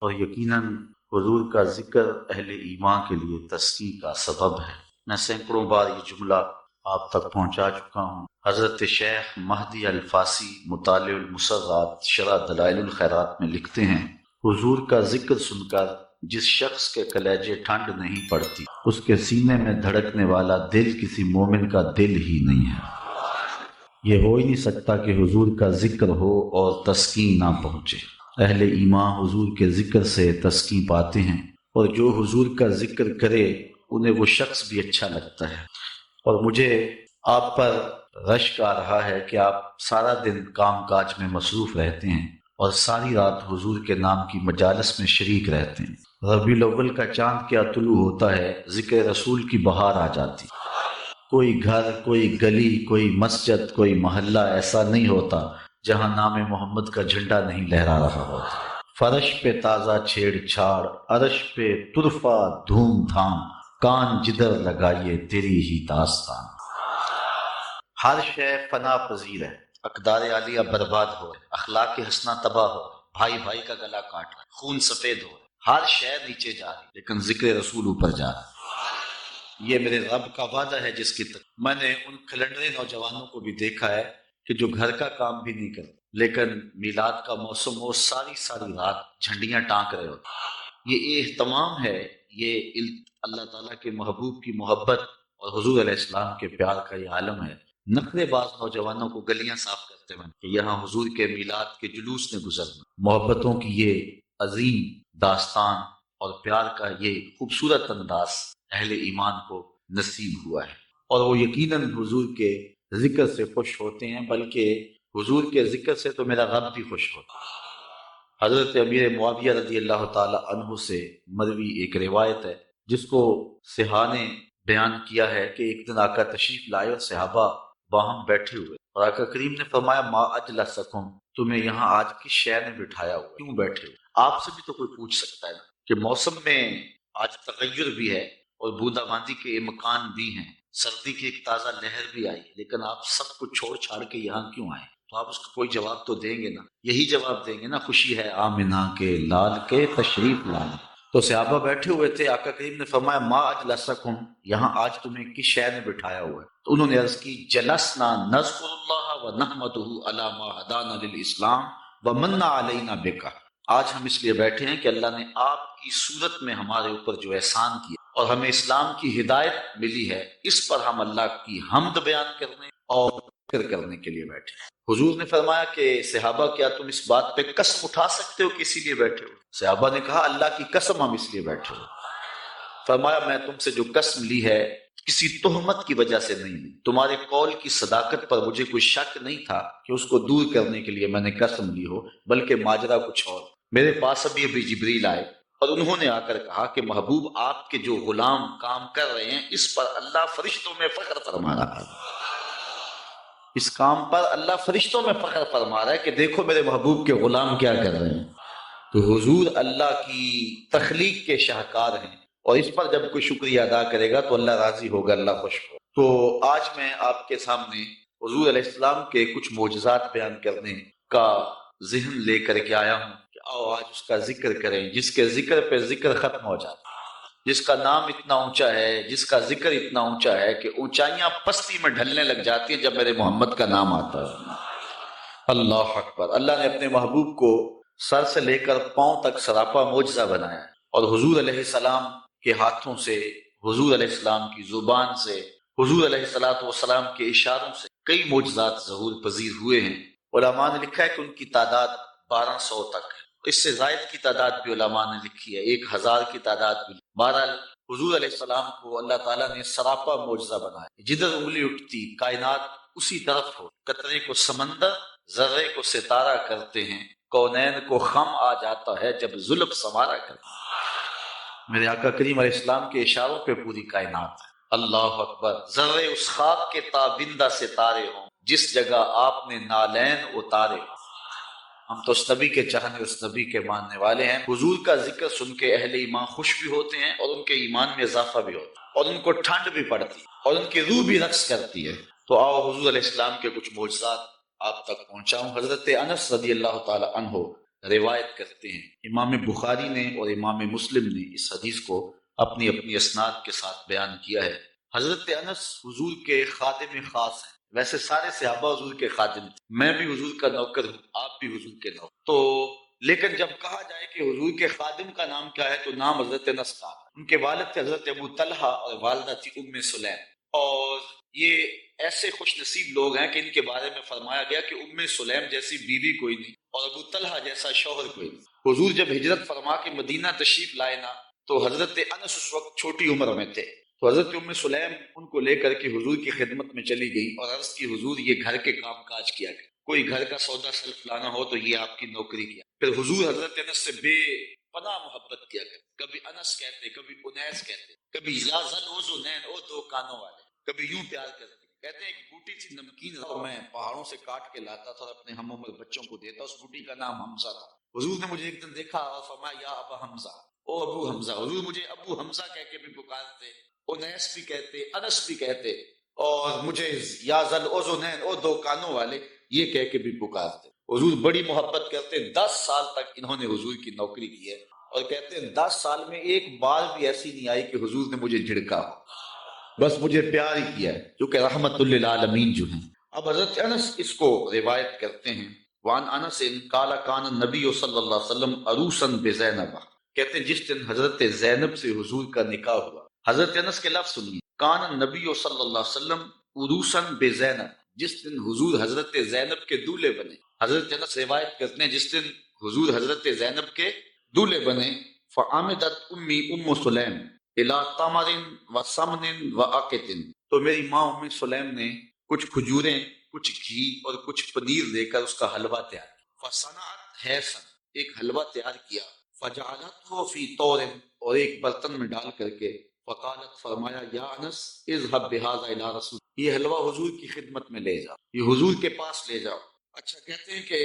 اور یقیناً حضور کا ذکر اہل ایمان کے لیے تسکین کا سبب ہے۔ میں سینکڑوں بار یہ جملہ آپ تک پہنچا چکا ہوں۔ حضرت شیخ مہدی الفاسی مطالع المسرات شرح دلائل الخیرات میں لکھتے ہیں، حضور کا ذکر سن کر جس شخص کے کلیجے ٹھنڈ نہیں پڑتی، اس کے سینے میں دھڑکنے والا دل کسی مومن کا دل ہی نہیں ہے۔ یہ ہو ہی نہیں سکتا کہ حضور کا ذکر ہو اور تسکین نہ پہنچے۔ اہل ایمان حضور کے ذکر سے تسکین پاتے ہیں، اور جو حضور کا ذکر کرے انہیں وہ شخص بھی اچھا لگتا ہے۔ اور مجھے آپ پر رشک آ رہا ہے کہ آپ سارا دن کام کاج میں مصروف رہتے ہیں اور ساری رات حضور کے نام کی مجالس میں شریک رہتے ہیں۔ ربیع الاول کا چاند کیا طلوع ہوتا ہے، ذکر رسول کی بہار آ جاتی۔ کوئی گھر، کوئی گلی، کوئی مسجد، کوئی محلہ ایسا نہیں ہوتا جہاں نام محمد کا جھنڈا نہیں لہرا رہا ہوتا۔ فرش پہ تازہ چھیڑ چھاڑ، عرش پہ طرفہ دھوم دھام، کان جدھر لگائیے تیری ہی داستان۔ ہر شے فنا پذیر ہے، اقدار عالیہ برباد ہو، اخلاق حسنہ تباہ ہو، بھائی بھائی کا گلا کاٹ رہا، خون سفید ہو، ہر شے نیچے جا رہی لیکن ذکر رسول اوپر جا رہا۔ یہ میرے رب کا وعدہ ہے جس کی میں نے ان کھلنڈرے نوجوانوں کو بھی دیکھا ہے کہ جو گھر کا کام بھی نہیں کرتے، لیکن میلاد کا موسم ہو ساری رات جھنڈیاں ٹانک رہے ہوتے۔ یہ اہتمام ہے، یہ اللہ تعالیٰ کے محبوب کی محبت اور حضور علیہ السلام کے پیار کا یہ عالم ہے۔ نخرے باز نوجوانوں کو گلیاں صاف کرتے ہیں کہ یہاں حضور کے میلاد کے جلوس نے گزرنا۔ محبتوں کی یہ عظیم داستان اور پیار کا یہ خوبصورت انداز اہل ایمان کو نصیب ہوا ہے، اور وہ یقیناً حضور کے ذکر سے خوش ہوتے ہیں، بلکہ حضور کے ذکر سے تو میرا رب بھی خوش ہوتا ہے۔ حضرت امیر معاویہ رضی اللہ تعالی عنہ سے مروی ایک روایت ہے جس کو صحاح نے بیان کیا ہے کہ ایک دن آقا تشریف لائے اور صحابہ باہم بیٹھے ہوئے، اور آقا کریم نے فرمایا ما اجلسکم، تمہیں یہاں آج کس شے نے بٹھایا ہوا، کیوں بیٹھے ہوئے؟ آپ سے بھی تو کوئی پوچھ سکتا ہے نا کہ موسم میں آج تغیر بھی ہے اور بوندا باندی کے امکان بھی ہیں، سردی کی ایک تازہ لہر بھی آئی، لیکن آپ سب کچھ چھوڑ چھاڑ کے یہاں کیوں آئے؟ تو آپ اس کا کوئی جواب تو دیں گے نا، یہی جواب دیں گے نا، خوشی ہے آمنہ کے لال کے تشریف لانے۔ تو صحابہ بیٹھے ہوئے تھے، آقا کریم نے فرمایا ما اجلسکم، یہاں آج تمہیں کس شے نے بٹھایا ہوا ہے؟ تو انہوں نے عرض کی جلسنا نذکر اللہ ونحمدہ علی ما ہدانا للاسلام ومن علینا بک، آج ہم اس لیے بیٹھے ہیں کہ اللہ نے آپ کی صورت میں ہمارے اوپر جو احسان کیا اور ہمیں اسلام کی ہدایت ملی ہے، اس پر ہم اللہ کی حمد بیان کرنے اور ذکر کرنے کے لیے بیٹھے ہیں۔ حضور نے فرمایا کہ صحابہ کیا تم اس بات پہ قسم اٹھا سکتے ہو کہ اسی لیے بیٹھے ہو؟ صحابہ نے کہا اللہ کی قسم ہم اس لیے بیٹھے ہو۔ فرمایا میں تم سے جو قسم لی ہے کسی تہمت کی وجہ سے نہیں لی، تمہارے قول کی صداقت پر مجھے کوئی شک نہیں تھا کہ اس کو دور کرنے کے لیے میں نے قسم لی ہو، بلکہ ماجرا کچھ اور۔ میرے پاس ابھی جبریل آئے اور انہوں نے آ کر کہا کہ محبوب آپ کے جو غلام کام کر رہے ہیں اس پر اللہ فرشتوں میں فخر فرما رہا ہے، اس کام پر اللہ فرشتوں میں فخر فرما رہا ہے کہ دیکھو میرے محبوب کے غلام کیا کر رہے ہیں۔ تو حضور اللہ کی تخلیق کے شاہکار ہیں، اور اس پر جب کوئی شکریہ ادا کرے گا تو اللہ راضی ہوگا، اللہ خوش ہوگا۔ تو آج میں آپ کے سامنے حضور علیہ السلام کے کچھ معجزات بیان کرنے کا ذہن لے کر کے آیا ہوں کہ آؤ آج اس کا ذکر کریں، جس کے ذکر پہ ذکر ختم ہو جاتا ہے، جس کا نام اتنا اونچا ہے، جس کا ذکر اتنا اونچا ہے کہ اونچائیاں پستی میں ڈھلنے لگ جاتی ہیں جب میرے محمد کا نام آتا ہے۔ اللہ اکبر۔ اللہ نے اپنے محبوب کو سر سے لے کر پاؤں تک سراپا معجزہ بنایا ہے، اور حضور علیہ السلام کے ہاتھوں سے، حضور علیہ السلام کی زبان سے، حضور علیہ السلام کے اشاروں سے کئی معجزات ظہور پذیر ہوئے ہیں۔ علماء نے لکھا ہے کہ ان کی تعداد 1200 تک ہے، اس سے زائد کی تعداد بھی علماء نے لکھی ہے، 1000 کی تعداد بھی۔ بہرحال حضور علیہ السلام کو اللہ تعالیٰ نے سراپا معجزہ بنایا، جدھر انگلی اٹھتی کائنات اسی طرف ہو، قطرے کو سمندر، ذرے کو ستارہ کرتے ہیں، کونین کو خم آ جاتا ہے جب زلف سنوارا کرتے ہیں۔ میرے آقا کریم علیہ السلام کے اشاروں پہ پوری کائنات ہے۔ اللہ اکبر۔ ذرے اس خاک کے تابندہ ستارے ہوں جس جگہ آپ نے نالین اتارے ہوں۔ ہم تو اس نبی کے چاہنے، اس نبی کے ماننے والے ہیں۔ حضور کا ذکر سن کے اہل ایمان خوش بھی ہوتے ہیں اور ان کے ایمان میں اضافہ بھی ہوتا ہے، اور ان کو ٹھنڈ بھی پڑتی ہے اور ان کی روح بھی رقص کرتی ہے۔ تو آؤ حضور علیہ السلام کے کچھ معجزات آپ تک پہنچاؤں۔ حضرت انس رضی اللہ تعالی عنہ روایت کرتے ہیں۔ امام بخاری نے اور امام مسلم نے اس حدیث کو اپنی اپنی اسناد کے ساتھ بیان کیا ہے۔ حضرت انس حضور کے خادم خاص ہیں، ویسے سارے صحابہ حضور کے خادم تھے، میں بھی حضور کا نوکر ہوں، آپ بھی حضور کے نوکر، تو لیکن جب کہا جائے کہ حضور کے خادم کا نام کیا ہے تو نام حضرت انس کا۔ ان کے والد تھے حضرت ابو طلحہ اور والدہ تھی ام سلیم، اور یہ ایسے خوش نصیب لوگ ہیں کہ ان کے بارے میں فرمایا گیا کہ ام سلیم جیسی بیوی کوئی نہیں اور ابو طلحہ جیسا شوہر کوئی نہیں۔ حضور جب ہجرت فرما کے مدینہ تشریف لائے نا تو حضرت انس اس وقت چھوٹی عمر میں تھے، تو حضرت ام سلیم ان کو لے کر کے حضور کی خدمت میں چلی گئی اور عرض کی حضور یہ گھر کے کام کاج کیا گیا، کوئی گھر کا سودا سلف لانا ہو تو یہ آپ کی نوکری کیا۔ پھر حضور حضرت انس سے بے پناہ محبت کیا کرتے، کبھی انس کہتے، کبھی انیس کہتے، کبھی یا ذل اذنین او دو کانوں والے، کبھی یوں پیار کرتے۔ کہتے ہیں ایک بوٹی تھی نمکین اور میں پہاڑوں سے کاٹ کے لاتا تھا اور اپنے ہم عمر بچوں کو دیتا، اس بوٹی کا نام حمزہ تھا۔ حضور نے مجھے ایک دن دیکھا اور فرمایا یا ابا حمزہ، او ابو حمزہ۔ حضور مجھے ابو حمزہ کہہ کے بھی پکارتے، انیس بھی کہتے، انس بھی کہتے، اور مجھے یا ذل اذنین او دو کانوں والے یہ کہہ کے بھی پکارتے۔ حضور بڑی محبت کرتے، 10 سال تک انہوں نے حضور کی نوکری کی ہے، اور کہتے ہیں 10 سال میں ایک بار بھی ایسی نہیں آئی کہ حضور نے مجھے جھڑکا ہو، بس مجھے پیار ہی کیا ہے، کیونکہ رحمت للعالمین جو ہیں۔ اب حضرت انس اس کو روایت کرتے ہیں، وان انس قال کان النبی صلی اللہ علیہ وسلم عروسا بزینب، کہتے ہیں جس دن حضرت زینب سے حضور کا نکاح ہوا، حضرت انس کے لفظ سنیے، کان النبی صلی اللہ علیہ وسلم عروسا بزینب، جس دن حضور حضرت زینب کے دولہے بنے۔ حضرت انس روایت کرتے ہیں جس دن حضور حضرت زینب کے دولہے بنے، فعمدت امی ام سلیم الی تمر و سمن و عقت، تو میری ماں ام سلیم نے کچھ کھجوریں، کچھ گھی اور کچھ پنیر دے کر اس کا حلوہ تیار کیا، فصنعت حیسا، ایک حلوہ تیار کیا، فجعلته فی طور، اور ایک برتن میں ڈال کر کے، فقالت، فرمایا یا انس اذهب بهذا الى رسول، یہ حلوہ حضور کی خدمت میں لے جاؤ، یہ حضور کے پاس لے جاؤ۔ اچھا کہتے ہیں کہ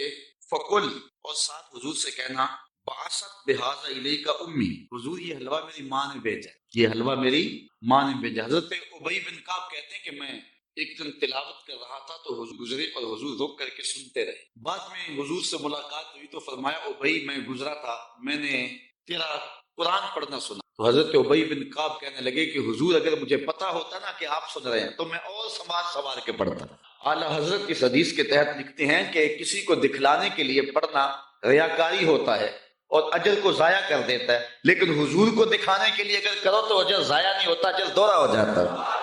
فقل، اور ساتھ حضور سے کہنا، بعثت بهذا الیک امی، حضور یہ حلوہ میری ماں نے بھیجا، یہ حلوہ میری ماں نے بھیجا۔ حضرت ابی بن کعب کہتے ہیں کہ میں ایک دن تلاوت کر رہا تھا تو حضور گزرے اور حضور رک کر کے سنتے رہے، بعد میں حضور سے ملاقات ہوئی تو فرمایا ابی میں گزرا تھا، میں نے تیرا قرآن پڑھنا سنا، تو حضرت ابی بن کعب کہنے لگے کہ حضور اگر مجھے پتا ہوتا نا کہ آپ سن رہے ہیں تو میں اور سنوار کے پڑھتا۔ اعلیٰ حضرت اس حدیث کے تحت لکھتے ہیں کہ کسی کو دکھلانے کے لیے پڑھنا ریاکاری ہوتا ہے اور اجر کو ضائع کر دیتا ہے، لیکن حضور کو دکھانے کے لیے اگر کرو تو اجر ضائع نہیں ہوتا، اجر دوہرا ہو جاتا ہے۔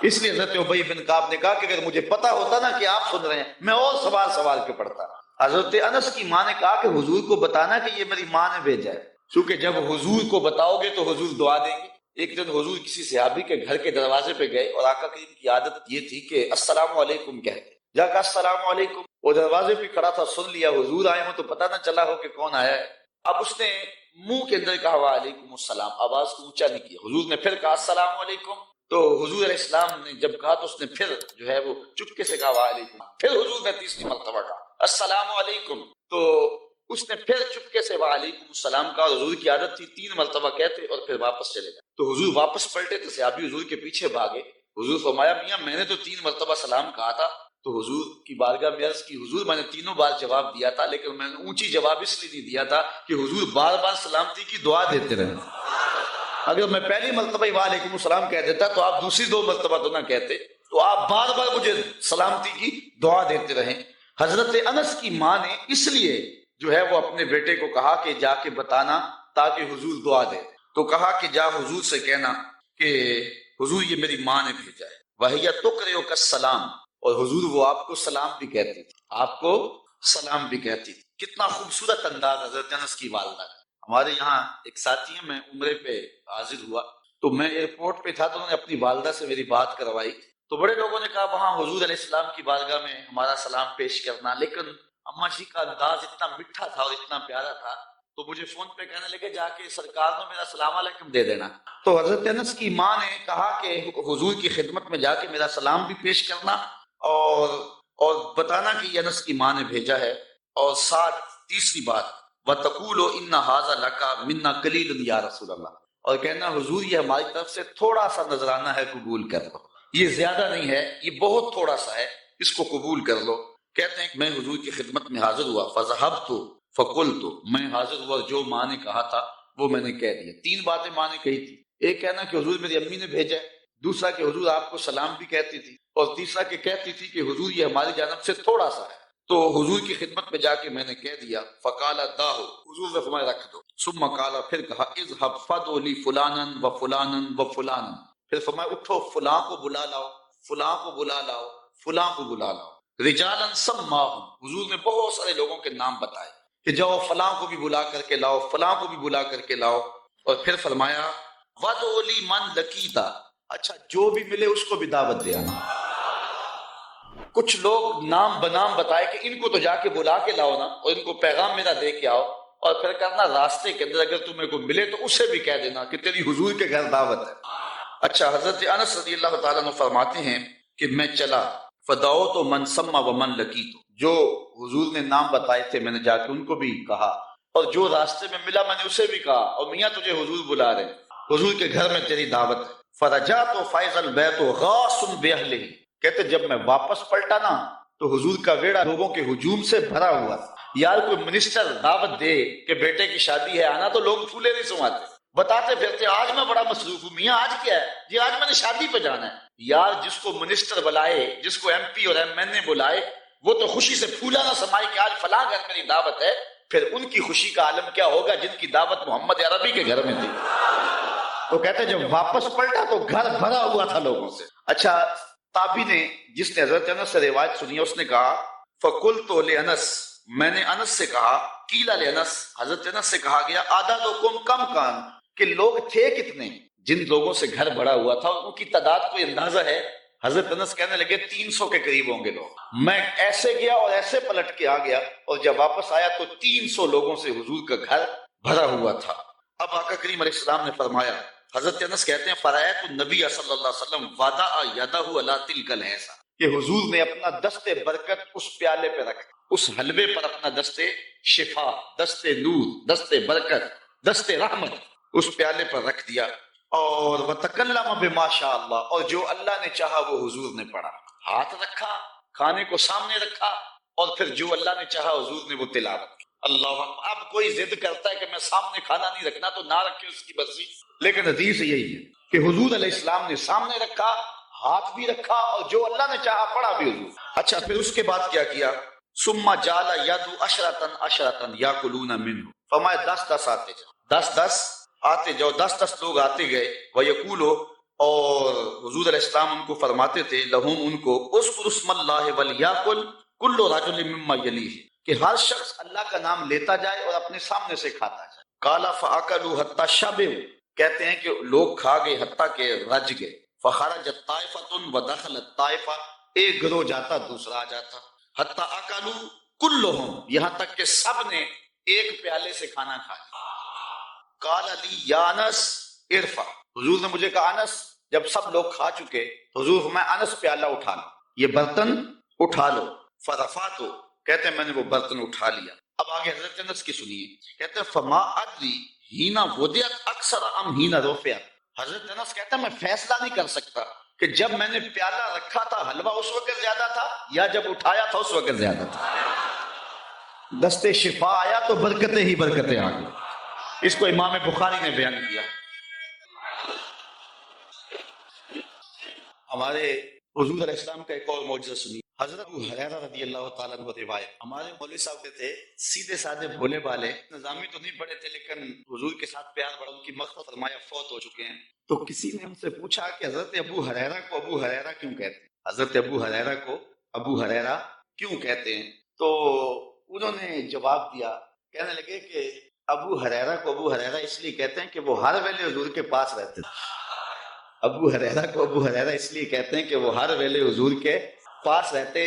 اس لیے حضرت ابی بن کعب نے کہا کہ اگر مجھے پتا ہوتا نا کہ آپ سن رہے ہیں میں اور سوال کے پڑھتا۔ حضرت انس کی ماں نے کہا کہ حضور کو بتانا کہ یہ میری ماں نے بھیجا ہے، کیونکہ جب حضور کو بتاؤ گے تو حضور دعا دیں گے۔ ایک دن حضور کسی صحابی کے گھر کے دروازے پہ گئے اور آقا کریم کی عادت یہ تھی کہ السلام علیکم کہتے، جا کہا السلام علیکم، وہ دروازے پہ کھڑا تھا، سن لیا حضور آئے ہوں تو پتہ نہ چلا ہو کہ کون آیا ہے، اب اس نے منہ کے اندر کہا وعلیکم السلام، آواز کو اونچا نہیں کیا۔ حضور نے پھر کہا السلام علیکم، تو حضور علیہ السلام نے جب کہا تو اس نے پھر جو ہے وہ چپکے سے کہا وعلیکم، پھر حضور نے تیسری مرتبہ کہا السلام علیکم، تو اس نے پھر چپکے سے وعلیکم السلام کہا۔ حضور کی عادت تھی 3 مرتبہ کہتے اور پھر واپس چلے جائے، تو حضور واپس پلٹے تو صحابی حضور کے پیچھے بھاگے۔ حضور فرمایا میاں میں نے تو 3 مرتبہ سلام کہا تھا، تو حضور کی بارگاہ میں عرض کی حضور میں نے 3 بار جواب دیا تھا، لیکن میں نے اونچی جواب اس لیے نہیں دیا تھا کہ حضور بار بار سلامتی کی دعا دیتے رہے، اگر میں پہلی مرتبہ وعلیکم السلام کہہ دیتا تو آپ دوسری 2 مرتبہ تو نہ کہتے، تو آپ بار بار مجھے سلامتی کی دعا دیتے رہیں۔ حضرت انس کی ماں نے اس لیے جو ہے وہ اپنے بیٹے کو کہا کہ جا کے بتانا تاکہ حضور دعا دے، تو کہا کہ جا حضور سے کہنا کہ حضور یہ میری ماں نے بھیجا ہے، وَهِيَ تُقْرِئُكَ السَّلَامَ، اور حضور وہ آپ کو سلام بھی کہتی تھی، آپ کو سلام بھی کہتی تھی۔ کتنا خوبصورت انداز حضرت انس کی والدہ کا۔ ہمارے یہاں ایک ساتھی ہیں، میں عمرے پہ حاضر ہوا تو میں ایئرپورٹ پہ تھا تو انہوں نے اپنی والدہ سے میری بات کروائی، تو بڑے لوگوں نے کہا وہاں حضور علیہ السلام کی بارگاہ میں ہمارا سلام پیش کرنا، لیکن اماں جی کا انداز اتنا میٹھا تھا اور اتنا پیارا تھا تو مجھے فون پہ کہنے لگے جا کے سرکار کو میرا سلام علیکم دے دینا۔ تو حضرت انس کی ماں نے کہا کہ حضور کی خدمت میں جا کے میرا سلام بھی پیش کرنا اور بتانا کہ یہ انس کی ماں نے بھیجا ہے، اور ساتھ تیسری بات وَتَقُولُ إِنَّ هَذَا لَكَ مِنَّا قَلِيلٌ یا رسول اللہ، اور کہنا حضور یہ ہماری طرف سے تھوڑا سا نذرانہ ہے، قبول کر لو، یہ زیادہ نہیں ہے، یہ بہت تھوڑا سا ہے، اس کو قبول کر لو۔ کہتے ہیں کہ میں حضور کی خدمت میں حاضر ہوا، فَذَهَبْتُ فقلت، میں حاضر ہوا، جو ماں نے کہا تھا وہ میں نے کہہ دیا۔ تین باتیں ماں نے کہی تھی، ایک کہنا کہ حضور میری امی نے بھیجا ہے، دوسرا کہ حضور آپ کو سلام بھی کہتی تھی، اور تیسرا کہ کہتی تھی کہ حضور یہ ہماری جانب سے تھوڑا سا ہے۔ تو حضور کی خدمت میں جا کے میں نے کہہ دیا۔ فقال داہ، حضور نے فرمایا رکھ دو۔ ثم قال، پھر کہا اذهب فدع لی فلانا و فلانا و فلانا، پھر فرمایا اٹھو فلاں کو بلا لاؤ، فلاں کو بلا لاؤ، فلاں کو بلا لاؤ۔ رجالا سماهم، حضور نے بہت سارے لوگوں کے نام بتائے کہ جاؤ فلاں کو بھی بلا کر کے لاؤ، فلاں کو بھی بلا کر کے لاؤ، اور پھر فرمایا وَدْعُ لِمَنْ لَقِيتَ، اچھا جو بھی ملے اس کو بھی دعوت دے آنا۔ کچھ لوگ نام بنام بتائے کہ ان کو تو جا کے بلا کے لاؤ نا، اور ان کو پیغام میرا دے کے آؤ، اور پھر کرنا راستے کے اندر اگر تمہیں کو ملے تو اسے بھی کہہ دینا کہ تیری حضور کے گھر دعوت ہے۔ اچھا، حضرت انس رضی اللہ تعالیٰ عنہ فرماتے ہیں کہ میں چلا، فدعوت من سما ومن لقیت، جو حضور نے نام بتائے تھے میں نے جا کے ان کو بھی کہا، اور جو راستے میں ملا میں نے اسے بھی کہا، اور میاں تجھے حضور بلا رہے ہیں، حضور کے گھر میں تیری دعوت ہے۔ فرجعت فائز البیت غاص باہلہ، کہتے جب میں واپس پلٹا نا تو حضور کا ویڑا لوگوں کے ہجوم سے بھرا ہوا تھا۔ یار کوئی منسٹر دعوت دے کہ بیٹے کی شادی ہے آنا، تو لوگ پھولے نہیں سماتے، بتاتے پھرتے آج میں بڑا مصروف ہوں، میاں آج کیا ہے جی؟ آج میں نے شادی پہ جانا ہے۔ یار جس کو منسٹر بلائے، جس کو ایم پی اور ایم این اے بلائے، وہ تو خوشی سے پھولا نہ سمائے کہ آج فلاں گھر میری دعوت ہے، پھر ان کی خوشی کا عالم کیا ہوگا جن کی دعوت محمد عربی کے گھر میں تھی۔ تو کہتے جب واپس پلٹا تو گھر بھرا ہوا تھا لوگوں سے۔ اچھا، تابی نے جس نے حضرت انس سے روایت سنی اس نے کہا فقلت لانس، میں نے انس سے کہا، قیل لانس، حضرت انس سے کہا گیا عددکم کم کان، کہ لوگ تھے کتنے؟ جن لوگوں سے گھر بھرا ہوا تھا ان کی تعداد کوئی اندازہ ہے؟ حضرت انس کہنے لگے 300 کے قریب ہوں گے لوگ۔ میں ایسے گیا اور ایسے پلٹ کے آ گیا، اور جب واپس آیا تو 300 لوگوں سے حضور کا گھر بھرا ہوا تھا۔ اب آقا کریم علیہ السلام نے فرمایا، حضرت انس کہتے ہیں فرأیت النبی صلی اللہ علیہ وسلم وضع یدہ علی تلک الحیضہ، کہ حضور نے اپنا دست برکت اس پیالے پہ رکھا، اس حلوے پر اپنا دست شفا، دست نور، دست برکت، دست رحمت اس پیالے پر رکھ دیا، اور وتکلم بما شاء اللہ، اور جو اللہ نے چاہا وہ حضور نے پڑھا، ہاتھ رکھا، کھانے کو سامنے رکھا، اور پھر جو اللہ نے چاہا حضور نے وہ تلاوت کی۔ اللہ اب کوئی ضد کرتا ہے کہ میں سامنے کھانا نہیں رکھنا تو نہ رکھے اس کی مرضی، لیکن حدیث یہی ہے کہ حضور علیہ السلام نے سامنے رکھا، ہاتھ بھی رکھا، اور جو اللہ نے چاہا پڑھا بھی حضور۔ اچھا، پھر اس کے بعد کیا کیا؟ ثم جعل يدعو عشرة عشرة يأكلون منه، فرمایا 10 آتے جاؤ، 10 آتے جاؤ، 10 لوگ آتے گئے، وَيَقُولُ، اور حضور علیہ السلام ان کو فرماتے تھے، لہم ان کو، اذکر اسم اللہ ولیأکل کل رجل مما یلیہ، کہ ہر شخص اللہ کا نام لیتا جائے اور اپنے سامنے سے کھاتا جائے۔ قال فأکلوا حتی شبعوا، کہتے ہیں کہ لوگ کھا گئے حتیٰ کہ رج گئے۔ فخرجت طائفۃ ودخلت طائفہ، ایک گروہ جاتا دوسرا آ جاتا، حتی اکلوا کلہم، یہاں تک کہ سب نے ایک پیالے سے کھانا کھایا۔ قال لی یا انس ارفع، حضور نے مجھے کہا انس، جب سب لوگ کھا چکے تو حضور میں انس پیالہ اٹھا لو، یہ برتن اٹھا لو۔ فرفعت، کہتے ہیں میں نے وہ برتن اٹھا لیا۔ اب آگے حضرت انس کی سنیے، کہتے ہیں فما ادری ہینا وضعت اکثر ام ہینا رفعت، حضرت انس کہتے ہیں میں فیصلہ نہیں کر سکتا کہ جب میں نے پیالہ رکھا تھا حلوہ اس وقت زیادہ تھا یا جب اٹھایا تھا اس وقت زیادہ تھا۔ دستے شفا آیا تو برکتیں ہی برکتیں آ گئی۔ اس کو امام بخاری نے بیان کیا۔ ہمارے حضور علیہ السلام کا ایک اور معجزہ سنی، حضرت ابو ہریرہ رضی اللہ تعالیٰ عنہ روایت، ہمارے مولوی صاحب کے تھے سیدھے سادے بھولے بالے، نظامی تو نہیں پڑھے تھے لیکن حضور کے ساتھ پیار بڑا، ان کی مغفرت فرمایا، فوت ہو چکے ہیں۔ تو کسی نے ان سے پوچھا کہ حضرت ابو ہریرہ کو ابو ہریرہ کیوں کہتے ہیں، حضرت ابو ہریرہ کو ابو ہریرہ کیوں کہتے ہیں؟ تو انہوں نے جواب دیا، کہنے لگے کہ ابو ہریرہ کو ابو ہریرہ اس لیے کہتے ہیں کہ وہ ہر ویلے حضور کے پاس رہتے تھے۔ ابو ہریرہ کو ابو ہریرہ اس لیے کہتے ہیں کہ وہ ہر ویلے حضور کے پاس رہتے۔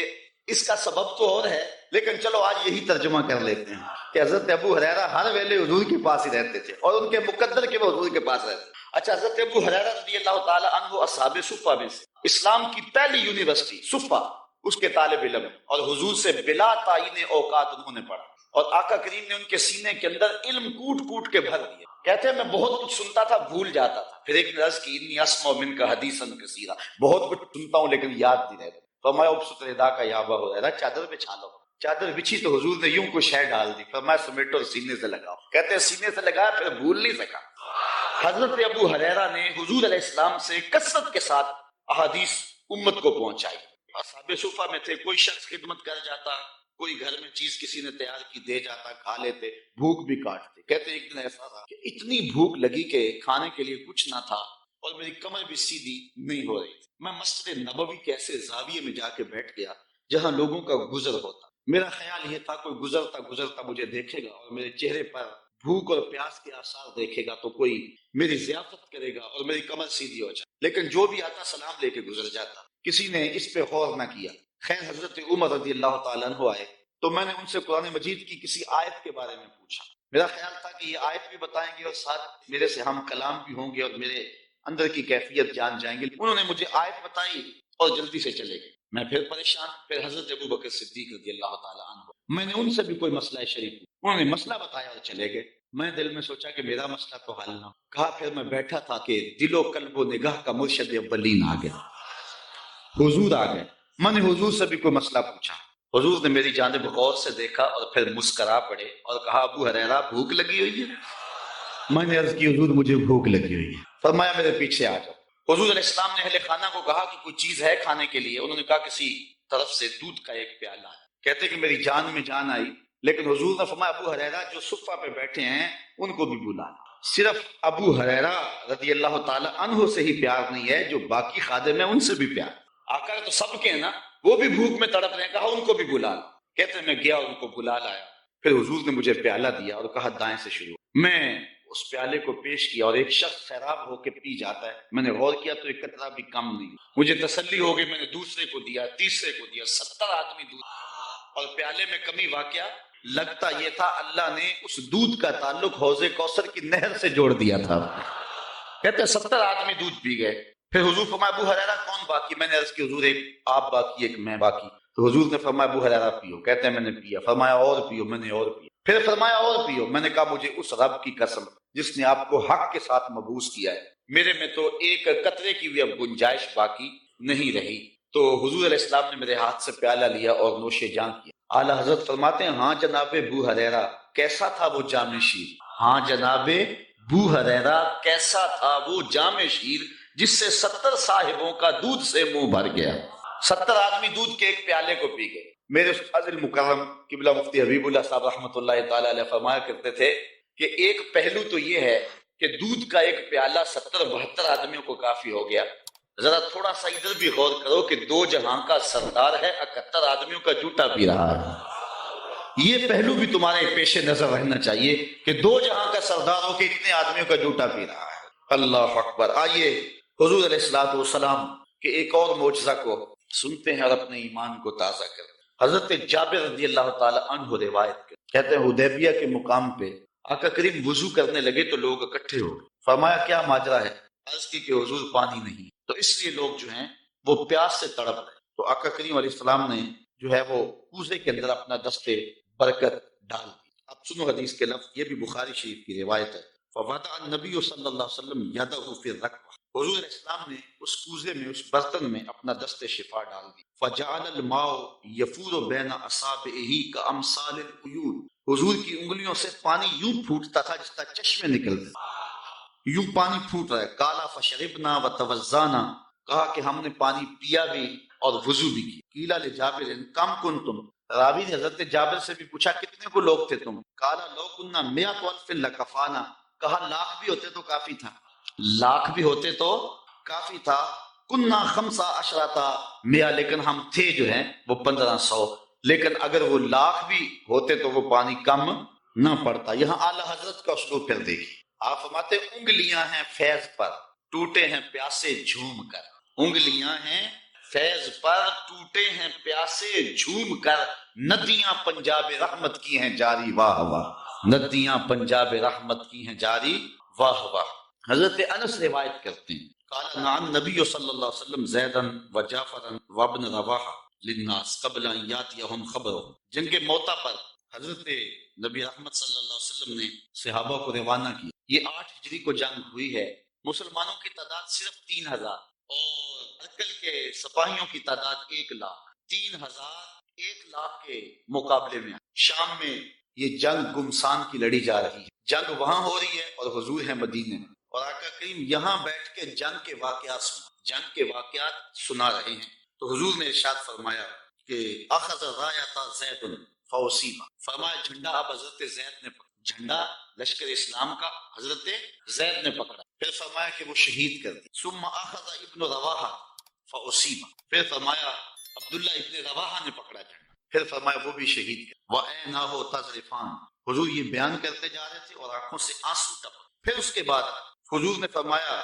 اس کا سبب تو اور ہے لیکن چلو آج یہی ترجمہ کر لیتے ہیں کہ حضرت ابو ہریرہ ہر ویلے حضور کے پاس ہی رہتے تھے اور ان کے مقدر کے وہ حضور کے پاس رہتے۔ اچھا، حضرت ابو ہریرہ رضی اللہ تعالی عنہ اصحاب صفہ میں سے، اسلام کی پہلی یونیورسٹی صفہ، اس کے طالب علم، اور حضور سے بلا تعین اوقات انہوں نے پڑھا، اور آقا کریم نے ان کے سینے کے اندر علم کوٹ کوٹ کے بھر دیا۔ کہتے ہیں میں بہت کچھ سنتا تھا بھول جاتا تھا، پھر ایک نے عرض کی انی اسمع منک حدیثا کثیرا، بہت کچھ سنتا ہوں لیکن یاد نہیں رہتا۔ فرمایا ابسط رداء کا یا ابا ہریرہ، چادر بچھا لو۔ چادر بچھی تو حضور نے یوں کو شے ڈال دی، فرمایا سمیٹو اور سینے سے لگاؤ، کہتے ہیں سینے سے لگایا پھر بھول نہیں سکا۔ حضرت ابو ہریرہ نے حضور علیہ السلام سے کثرت کے ساتھ احادیث امت کو پہنچائی۔ اصحاب صفہ میں تھے، کوئی شخص خدمت کر جاتا، کوئی گھر میں چیز کسی نے تیار کی دے جاتا، کھا لیتے، بھوک بھی کاٹتے۔ کہتے ایک دن ایسا تھا کہ اتنی بھوک لگی کہ کھانے کے لیے کچھ نہ تھا اور میری کمر بھی سیدھی نہیں ہو رہی تھی۔ میں مسجد نبوی کے ایسے زاویے میں جا کے بیٹھ گیا جہاں لوگوں کا گزر ہوتا۔ میرا خیال یہ تھا کوئی گزرتا مجھے دیکھے گا اور میرے چہرے پر بھوک اور پیاس کے آثار دیکھے گا تو کوئی میری ضیافت کرے گا اور میری کمر سیدھی ہو جائے، لیکن جو بھی آتا سلام لے کے گزر جاتا، کسی نے اس پہ غور نہ کیا۔ خیر حضرت عمر رضی اللہ تعالیٰ عنہ آئے تو میں نے ان سے قرآن مجید کی کسی آیت کے بارے میں پوچھا۔ میرا خیال تھا کہ یہ آیت بھی بتائیں گے اور ساتھ میرے سے ہم کلام بھی ہوں گے اور میرے اندر کی کیفیت جان جائیں گے۔ انہوں نے مجھے آیت بتائی اور جلدی سے چلے گئے۔ میں پھر پریشان، پھر حضرت ابو بکر صدیق رضی اللہ تعالیٰ عنہ، میں نے ان سے بھی کوئی مسئلہ شریف پوچھا، انہوں نے مسئلہ بتایا اور چلے گئے۔ میں دل میں سوچا کہ میرا مسئلہ تو حل نہ ہو۔ کہا پھر میں بیٹھا تھا کہ دل و قلب و نگاہ کا مرشد اولین آ گیا، حضور آ گئے۔ میں نے حضور سے بھی کوئی مسئلہ پوچھا، حضور نے میری جانب غور سے دیکھا اور پھر مسکرا پڑے اور کہا ابو ہریرہ بھوک لگی ہوئی ہے؟ میں نے عرض کی حضور مجھے بھوک لگی ہوئی ہے۔ فرمایا میرے پیچھے آ جاؤ۔ حضور علیہ السلام نے اہل خانہ کو کہا کہ کوئی چیز ہے کھانے کے لیے؟ انہوں نے کہا کسی طرف سے دودھ کا ایک پیالہ ہے۔ کہتے کہ میری جان میں جان آئی، لیکن حضور نے فرمایا ابو ہریرہ جو صفہ پہ بیٹھے ہیں ان کو بھی بلا۔ صرف ابو ہریرہ رضی اللہ تعالی عنہ سے ہی پیار نہیں ہے، جو باقی خادم ہیں ان سے بھی پیار۔ آقا تو سب کے ہیں نا، وہ بھی بھوک میں تڑپ رہے ہیں، کہا ان کو بھی بلا لا۔ کہتے میں گیا ان کو بلا لایا، پھر حضور نے مجھے پیالہ دیا اور کہا دائیں سے شروع۔ میں اس پیالے کو پیش کیا اور ایک شخص سیراب ہو کے پی جاتا ہے، میں نے غور کیا تو ایک قطرہ بھی کم نہیں۔ مجھے تسلی ہو گئی، میں نے دوسرے کو دیا، تیسرے کو دیا، 70 آدمی دودھ، اور پیالے میں کمی واقعہ لگتا یہ تھا اللہ نے اس دودھ کا تعلق حوض کوثر کی نہر سے جوڑ دیا تھا۔ کہتے 70 آدمی دودھ پی گئے۔ پھر حضور فرمایا ابو ہریرہ کون باقی؟ میں نے عرض کی حضور ایک آپ باقی ایک میں باقی۔ تو حضور نے فرمایا ابو ہریرہ پیو۔ کہتے ہیں میں نے پیا۔ فرمایا اور پیو، میں نے اور پیا۔ پھر فرمایا اور پیو۔ میں نے کہا مجھے اس رب کی قسم جس نے آپ کو حق کے ساتھ مبعوث کیا ہے، میرے میں تو ایک قطرے کی بھی اب گنجائش باقی نہیں رہی۔ تو حضور علیہ السلام نے میرے ہاتھ سے پیالہ لیا اور نوش جان کیا۔ اعلیٰ حضرت فرماتے ہیں ہاں جناب ابو ہریرہ کیسا تھا وہ جام شیر، ہاں جناب ابو ہریرہ کیسا تھا وہ جام شیر جس سے 70 صاحبوں کا دودھ سے منہ بھر گیا۔ 70 آدمی دودھ کے ایک پیالے کو پی گئے۔ میرے استاد المکرم قبلہ مفتی حبیب اللہ صاحب رحمۃ اللہ تعالی علیہ فرمایا کرتے تھے کہ ایک پہلو تو یہ ہے کہ دودھ کا ایک پیالہ 70-72 آدمیوں کو کافی ہو گیا۔ ذرا تھوڑا سا ادھر بھی غور کرو کہ دو جہاں کا سردار ہے، 71 آدمیوں کا جوٹا پی رہا ہے۔ یہ پہلو بھی تمہارے پیش نظر رہنا چاہیے کہ دو جہاں کا سردار ہو کے اتنے آدمیوں کا جوٹا پی رہا ہے۔ اللہ اکبر۔ آئیے حضور علیہ الصلوۃ والسلام کے ایک اور معجزہ کو سنتے ہیں اور اپنے ایمان کو تازہ کرتے ہیں۔ حضرت جابر رضی اللہ تعالی عنہ روایت کہتے ہیں حدیبیہ کے مقام پہ آقا کریم وضو کرنے لگے تو لوگ اکٹھے ہو گئے۔ فرمایا کیا ماجرا ہے؟ عرض کی کہ حضور پانی نہیں، تو اس لیے لوگ جو ہیں وہ پیاس سے تڑپ رہے۔ تو آقا کریم علیہ السلام نے جو ہے وہ کوزے کے اندر اپنا دستے برکت ڈال دی۔ اب سنو حدیث کے لفظ، یہ بھی بخاری شریف کی روایت ہے۔ فوضع النبی صلی اللہ علیہ وسلم یدہ فی الرکوہ، حضور علیہ السلام نے اس کوزے میں اس برتن میں اپنا دست شفا ڈال دی۔ فجعل الماء یفور بین اصابعہ کامثال العیون، حضور کی انگلیوں سے پانی یوں پھوٹتا تھا جس طرح چشمے نکلتے، یوں پانی پھوٹ رہا ہے۔ قال فشربنا وتوضانا، کہا کہ ہم نے پانی پیا بھی اور وضو بھی کی۔ قیل لجابر کم کنتم، راوی نے حضرت جابر سے بھی پوچھا کتنے کو لوگ تھے تم؟ قال لو كنا 100,000 لکفانا، کہا لاکھ بھی ہوتے تو کافی تھا، لاکھ بھی ہوتے تو کافی تھا۔ کنا 15,000، لیکن ہم تھے جو ہیں وہ 1500، لیکن اگر وہ لاکھ بھی ہوتے تو وہ پانی کم نہ پڑتا۔ یہاں اعلیٰ حضرت کا اسلوب پھر دیکھیں، آپ فرماتے انگلیاں ہیں فیض پر، ٹوٹے ہیں پیاسے جھوم کر، انگلیاں ہیں فیض پر، ٹوٹے ہیں پیاسے جھوم کر، ندیاں پنجاب رحمت کی ہیں جاری واہ واہ، ندیاں پنجاب رحمت کی ہیں جاری واہ واہ۔ حضرت انس روایت کرتے ہیں قال نعم نبی صلی اللہ علیہ وسلم زیدن و جعفرن و ابن رواحہ للناس قبل ان یاتیہم خبرہم، جنگ موتا پر حضرت نبی رحمت صلی اللہ علیہ وسلم نے صحابہ کو روانہ کیا۔ یہ 8 ہجری کو جنگ ہوئی ہے، مسلمانوں کی تعداد صرف 3000 اور عقل کے سپاہیوں کی تعداد 1 لاکھ۔ 3000 1 لاکھ کے مقابلے میں شام میں یہ جنگ گمسان کی لڑی جا رہی ہے، جنگ وہاں ہو رہی ہے اور حضور ہے مدینے میں، اور آقا کریم یہاں بیٹھ کے جنگ کے واقعات سنا رہے ہیں۔ تو حضور نے ارشاد فرمایا کہ اخذ رایۃ زید فاصیب، فرمایا جھنڈا اب حضرت زید نے پکڑا، جھنڈا لشکر اسلام کا حضرت زید نے پکڑا، پھر فرمایا کہ وہ شہید کر دی۔ ثم اخذ ابن رواحہ فاصیب، پھر فرمایا عبداللہ ابن رواحہ نے پکڑا جھنڈا، پھر فرمایا وہ بھی شہید کر۔ وَعَيْنَاهُ تَذْرِفَانِ، حضور یہ بیان کرتے جا رہے تھے اور آنکھوں سے آنسو ٹپک۔ پھر اس کے بعد حضور نے فرمایا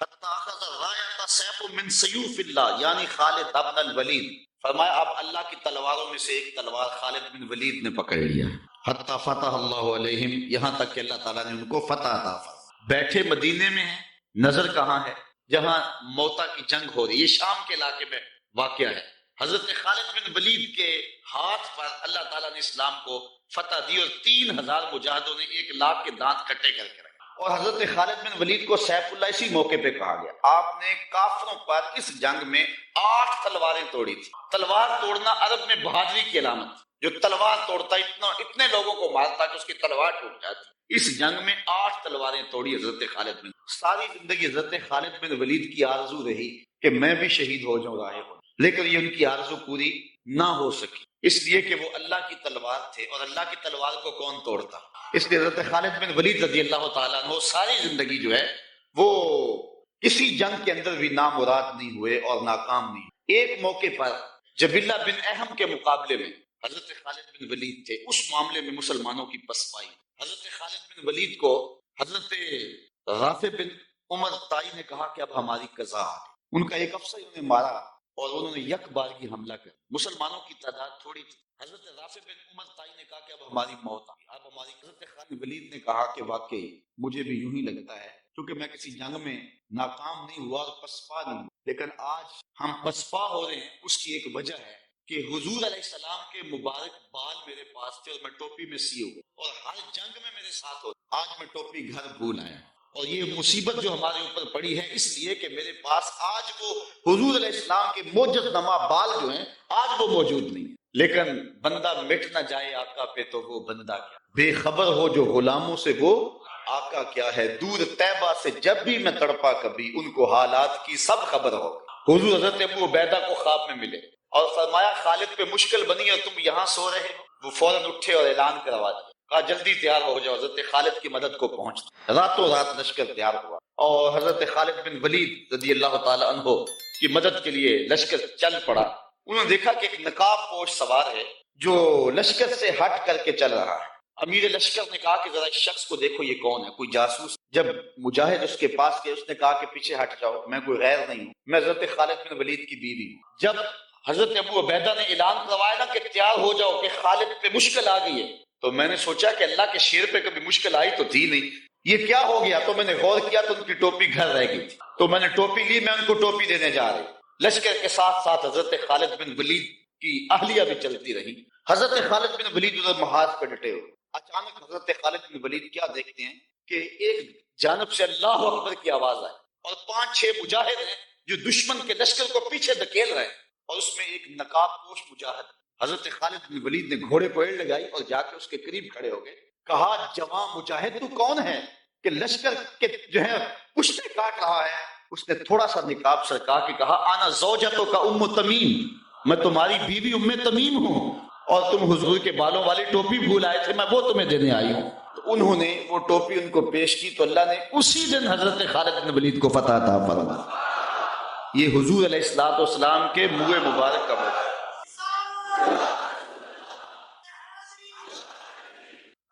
حَتَّى أَخَذَ الرَّايَةَ سَيْفٌ مِّن سَيُوفِ اللَّهِ، یعنی خالد ابن الولید، فرمایا اب اللہ کی تلواروں میں سے ایک تلوار خالد بن ولید نے پکڑ لیا۔ حَتَّى فَتَحَ اللَّهُ عَلَيْهِمْ، یہاں تک کہ اللہ تعالیٰ نے ان کو فتح عطا فرمایا۔ بیٹھے مدینے میں ہیں، نظر کہاں ہے؟ جہاں موتا کی جنگ ہو رہی ہے، یہ شام کے علاقے میں واقعہ ہے۔ حضرت خالد بن ولید کے ہاتھ پر اللہ تعالیٰ نے اسلام کو فتح دی اور 3000 مجاہدوں نے 1 لاکھ کے دانت کٹے کر کے رکھے، اور حضرت خالد بن ولید کو سیف اللہ اسی موقع پہ کہا گیا۔ آپ نے کافروں پر اس جنگ میں 8 تلواریں توڑی تھی۔ تلوار توڑنا عرب میں بہادری کی علامت، جو تلوار توڑتا اتنے لوگوں کو مارتا کہ اس کی تلوار ٹوٹ جاتی۔ اس جنگ میں 8 تلواریں توڑی حضرت خالد بن۔ ساری زندگی حضرت خالد بن ولید کی آرزو رہی کہ میں بھی شہید ہو جاؤں راہ خدا، لیکن یہ ان کی آرزو پوری نہ ہو سکی، اس لیے کہ وہ اللہ کی تلوار تھے، اور اللہ کی تلوار کو کون توڑتا۔ اس لیے حضرت خالد بن ولید رضی اللہ تعالیٰ عنہ ساری زندگی جو ہے وہ کسی جنگ کے اندر بھی نامراد نہیں ہوئے اور ناکام نہیں ہوئے۔ ایک موقع پر جبلہ بن احم کے مقابلے میں حضرت خالد بن ولید تھے، اس معاملے میں مسلمانوں کی پسپائی۔ حضرت خالد بن ولید کو حضرت رافع بن عمر طائی نے کہا کہ اب ہماری قضا آ گئی۔ ان کا ایک افسر انہیں مارا اور انہوں نے یک بارگی حملہ کر، مسلمانوں کی تعداد تھوڑی تھی۔ حضرت رافع بن عمر طائی نے کہا کہ اب ہماری موت آ گئی، اب ہماری۔ حضرت خالد ولید نے کہا کہ واقعی مجھے بھی یوں ہی لگتا ہے، کیونکہ میں کسی جنگ میں ناکام نہیں ہوا اور پسپا نہیں ہوا، لیکن آج ہم پسپا ہو رہے ہیں۔ اس کی ایک وجہ ہے کہ حضور علیہ السلام کے مبارک بال میرے پاس تھے اور میں ٹوپی میں سی ہوئے، اور ہر جنگ میں میرے ساتھ ہو، آج میں ٹوپی گھر بھول آیا، اور یہ مصیبت جو ہمارے اوپر پڑی ہے اس لیے کہ میرے پاس آج وہ حضور علیہ السلام کے معجز نما بال جو ہیں آج وہ موجود نہیں ہے۔ لیکن بندہ مٹ نہ جائے آقا پہ تو وہ بندہ کیا، بے خبر ہو جو غلاموں سے وہ آقا کیا ہے۔ دور طیبہ سے جب بھی میں تڑپا کبھی، ان کو حالات کی سب خبر ہو۔ حضور حضرت ابو عبیدہ کو خواب میں ملے اور فرمایا خالد پہ مشکل بنی اور تم یہاں سو رہے ہو۔ وہ فوراً اٹھے اور اعلان کروا دیا، کہا جلدی تیار ہو جاؤ، حضرت خالد کی مدد کو پہنچتا۔ راتوں رات لشکر تیار ہوا اور حضرت خالد بن ولید رضی اللہ تعالی عنہ کی مدد کے لیے لشکر چل پڑا۔ انہوں نے دیکھا کہ ایک نقاب پوش سوار ہے جو لشکر سے ہٹ کر کے چل رہا ہے۔ امیر لشکر نے کہا کہ ذرا اس شخص کو دیکھو، یہ کون ہے، کوئی جاسوس؟ جب مجاہد اس کے پاس گئے اس نے کہا کہ پیچھے ہٹ جاؤ، میں کوئی غیر نہیں ہوں، میں حضرت خالد بن ولید کی بیوی ہوں۔ جب حضرت ابو عبیدہ نے اعلان کروایا نا کہ تیار ہو جاؤ کہ خالد پہ مشکل آ گئی ہے، تو میں نے سوچا کہ اللہ کے شیر پہ کبھی مشکل آئی تو تھی نہیں، یہ کیا ہو گیا؟ تو میں نے غور کیا تو ان کی ٹوپی گھر رہ گئی تھی، تو میں نے ٹوپی لی، میں ان کو ٹوپی دینے جا رہی۔ لشکر کے ساتھ ساتھ حضرت خالد بن ولید کی اہلیہ بھی چلتی رہی۔ حضرت خالد بن ولید ادھر محاذ پہ ڈٹے ہوئے، اچانک حضرت خالد بن ولید کیا دیکھتے ہیں کہ ایک جانب سے اللہ اکبر کی آواز آئی اور 5-6 مجاہد ہیں جو دشمن کے لشکر کو پیچھے دھکیل رہے ہیں، اور اس میں ایک نقاب پوش مجاہد۔ حضرت خالد بن ولید نے گھوڑے کو ایڑ لگائی اور جا کے اس کے قریب کھڑے ہو گئے، کہا جوان مجاہد تو کون ہے کہ لشکر کے جو ہے پشتے کاٹ رہا ہے؟ اس نے تھوڑا سا نقاب سرکا کے کہا آنا زوجتو کا ام تمیم، میں تمہاری بیوی ام تمیم ہوں، اور تم حضور کے بالوں والی ٹوپی بھول آئے تھے، میں وہ تمہیں دینے آئی ہوں۔ تو انہوں نے وہ ٹوپی ان کو پیش کی تو اللہ نے اسی دن حضرت خالد بن ولید کو فتح عطا فرمایا۔ یہ حضور علیہ الصلوۃ والسلام کے منہ مبارک کا موقع ہے۔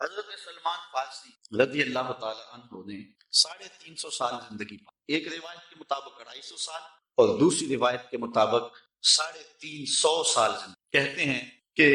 حضرت سلمان فارسی رضی اللہ تعالی عنہ نے 350 سال زندگی پائی، ایک روایت کے مطابق 250 سال اور دوسری روایت کے مطابق 350 سال زندگی۔ کہتے ہیں کہ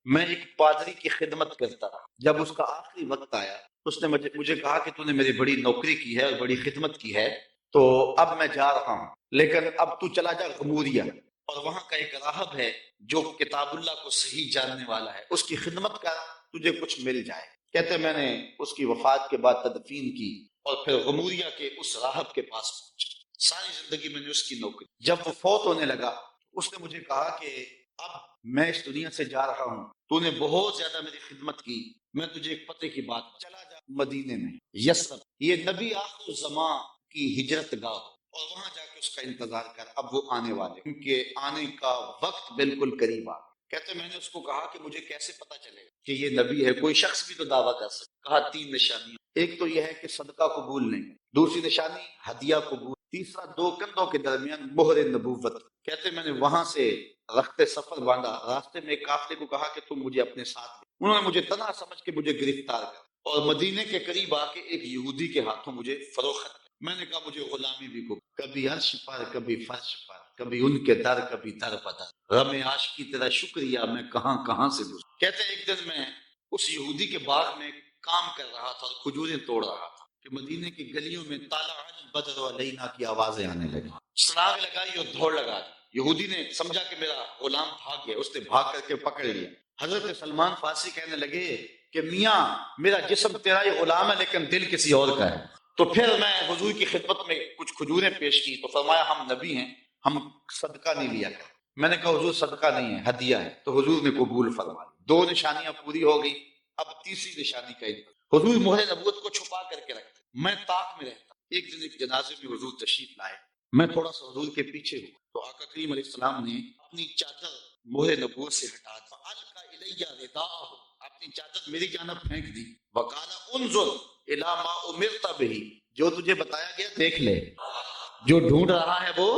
میں ایک پادری کی خدمت کرتا رہا، جب اس کا آخری وقت آیا اس نے مجھے کہا کہ تو نے میری بڑی نوکری کی ہے اور بڑی خدمت کی ہے، تو اب میں جا رہا ہوں، لیکن اب تو چلا جا غموریہ، اور وہاں کا ایک راہب ہے جو کتاب اللہ کو صحیح جاننے والا ہے، اس کی خدمت کر، تجھے کچھ مل جائے۔ کہتے میں نے اس کی وفات کے بعد تدفین کی اور پھر غموریہ کے اس راہب کے پاس پہنچا۔ ساری زندگی میں نے اس کی نوکری، جب وہ فوت ہونے لگا اس نے مجھے کہا کہ اب میں اس دنیا سے جا رہا ہوں، تو نے بہت زیادہ میری خدمت کی، میں تجھے ایک پتے کی بات، چلا جا مدینے میں، یسرب، یہ نبی آخر زمان کی ہجرت گاہ، اور وہاں جا کے اس کا انتظار کر، اب وہ آنے والے، کیونکہ آنے کا وقت بالکل قریب آ گیا۔ کہتے میں نے اس کو کہا کہ مجھے کیسے پتا چلے گا کہ یہ نبی ہے؟ کوئی شخص بھی تو دعویٰ کر سکتا۔ کہا 3 نشانیاں، ایک تو یہ ہے کہ صدقہ قبول نہیں، دوسری نشانی ہدیہ قبول، تیسرا 2 کندھوں کے درمیان مہر نبوت۔ کہتے میں نے وہاں سے رخت سفر باندھا، راستے میں ایک قافلے کو کہا کہ تم مجھے اپنے ساتھ لے، انہوں نے مجھے تنہا سمجھ کے مجھے گرفتار کر اور مدینے کے قریب آ کے ایک یہودی کے ہاتھوں مجھے فروخت۔ میں نے کہا مجھے غلامی بھی کو، کبھی عرش پر کبھی فرش پر، کبھی ان کے در کبھی در بدر، غم عاشقی تیرا شکریہ میں کہاں کہاں سے گزر۔ کہتے ہیں ایک دن میں اس یہودی کے باغ میں کام کر رہا تھا اور کھجوریں توڑ رہا تھا کہ مدینے کی گلیوں میں طالع البدر علینا کی آوازیں آنے لگی، سراغ لگائی اور دوڑ لگا دی۔ یہودی نے سمجھا کہ میرا غلام بھاگ گیا، اس نے بھاگ کر کے پکڑ لیا۔ حضرت سلمان فارسی کہنے لگے کہ میاں میرا جسم تیرا ہی غلام ہے لیکن دل کسی اور کا ہے۔ تو پھر میں حضور کی خدمت میں کچھ کھجوریں پیش کی تو فرمایا ہم نبی ہیں، ہم صدقہ نہیں لیا کر۔ میں نے کہا حضور صدقہ نہیں ہے، ہدیہ ہے، تو حضور نے قبول فرما لی۔ 2 نشانیاں پوری ہو گئی، اب تیسری نشانی کا انتظار۔ حضور مہر نبوت کو چھپا کر کے رکھتے، میں طاق میں رہتا۔ ایک دن ایک جنازے میں حضور تشریف لائے، میں تھوڑا سا حضور کے پیچھے ہوں تو آقا کریم علیہ السلام نے اپنی چادر مہر نبوت سے ہٹا دی، فَأَلْقَى إِلَيَّ رِدَاءَهُ، اپنی چادر میری جانب پھینک دی، وَقَالَ انظر إِلَى مَا أُمِرْتَ بِهِ، جو تجھے بتایا گیا دیکھ لے، جو ڈھونڈ رہا ہے وہ